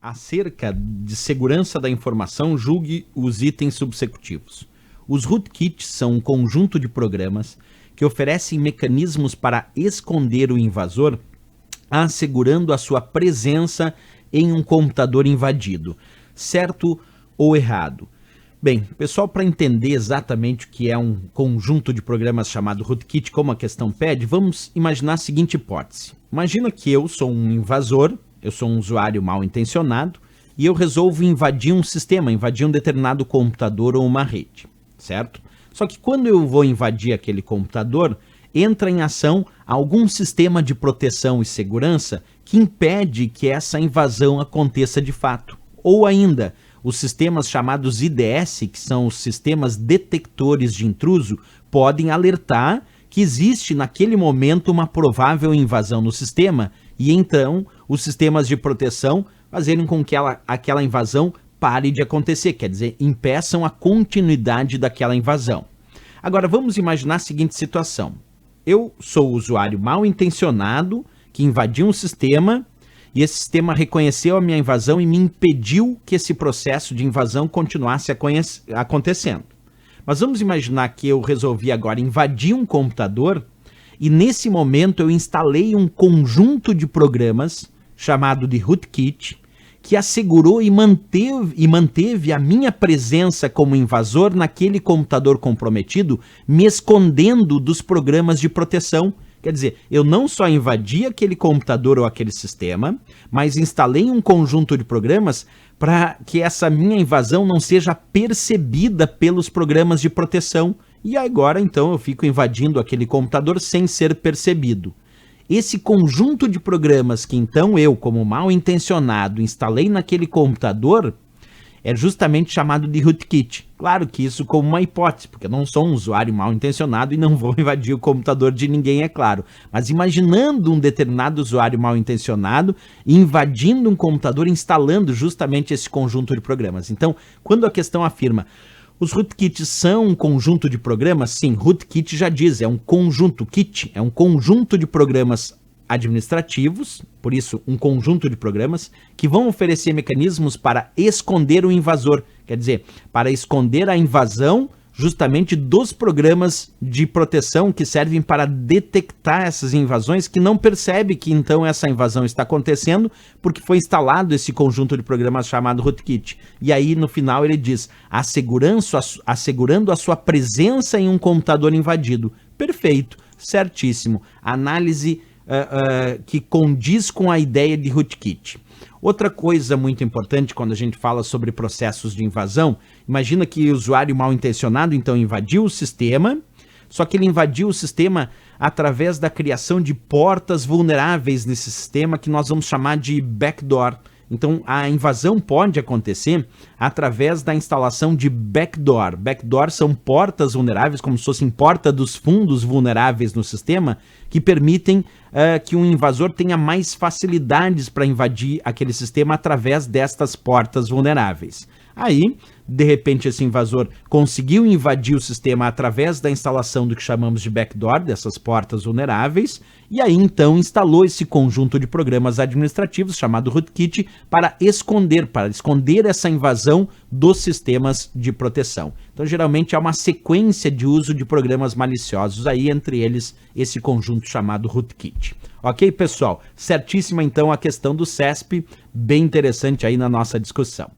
Acerca de segurança da informação, julgue os itens subsecutivos. Os rootkits são um conjunto de programas que oferecem mecanismos para esconder o invasor, assegurando a sua presença em um computador invadido. Certo ou errado? Bem, pessoal, para entender exatamente o que é um conjunto de programas chamado rootkit, como a questão pede, vamos imaginar a seguinte hipótese. Imagina que eu sou um invasor, eu sou um usuário mal intencionado e eu resolvo invadir um sistema, invadir um determinado computador ou uma rede, certo? Só que quando eu vou invadir aquele computador, entra em ação algum sistema de proteção e segurança que impede que essa invasão aconteça de fato. Ou ainda, os sistemas chamados IDS, que são os sistemas detectores de intruso, podem alertar que existe naquele momento uma provável invasão no sistema e então os sistemas de proteção fazerem com que aquela invasão pare de acontecer, quer dizer, impeçam a continuidade daquela invasão. Agora vamos imaginar a seguinte situação. Eu sou o usuário mal intencionado que invadiu um sistema e esse sistema reconheceu a minha invasão e me impediu que esse processo de invasão continuasse acontecendo. Mas vamos imaginar que eu resolvi agora invadir um computador e nesse momento eu instalei um conjunto de programas chamado de rootkit que assegurou e manteve a minha presença como invasor naquele computador comprometido, me escondendo dos programas de proteção. Quer dizer, eu não só invadi aquele computador ou aquele sistema, mas instalei um conjunto de programas para que essa minha invasão não seja percebida pelos programas de proteção. E agora, então, eu fico invadindo aquele computador sem ser percebido. Esse conjunto de programas que, então, eu, como mal intencionado, instalei naquele computador, é justamente chamado de rootkit. Claro que isso como uma hipótese, porque eu não sou um usuário mal intencionado e não vou invadir o computador de ninguém, é claro. Mas imaginando um determinado usuário mal intencionado invadindo um computador, instalando justamente esse conjunto de programas. Então, quando a questão afirma os rootkits são um conjunto de programas, sim, rootkit já diz, é um conjunto, kit, é um conjunto de programas administrativos, por isso um conjunto de programas, que vão oferecer mecanismos para esconder o invasor, quer dizer, para esconder a invasão justamente dos programas de proteção que servem para detectar essas invasões, que não percebe que então essa invasão está acontecendo porque foi instalado esse conjunto de programas chamado rootkit. E aí no final ele diz, assegurando a sua presença em um computador invadido. Perfeito, certíssimo. Análise que condiz com a ideia de rootkit. Outra coisa muito importante quando a gente fala sobre processos de invasão, imagina que o usuário mal intencionado então invadiu o sistema, só que ele invadiu o sistema através da criação de portas vulneráveis nesse sistema que nós vamos chamar de backdoor. Então a invasão pode acontecer através da instalação de backdoor. Backdoor são portas vulneráveis, como se fossem porta dos fundos vulneráveis no sistema, que permitem que um invasor tenha mais facilidades para invadir aquele sistema através destas portas vulneráveis. Aí, de repente, esse invasor conseguiu invadir o sistema através da instalação do que chamamos de backdoor, dessas portas vulneráveis, e aí então instalou esse conjunto de programas administrativos chamado rootkit para esconder essa invasão dos sistemas de proteção. Então, geralmente, há uma sequência de uso de programas maliciosos aí, entre eles esse conjunto chamado rootkit. Ok, pessoal? Certíssima, então, a questão do CESP, bem interessante aí na nossa discussão.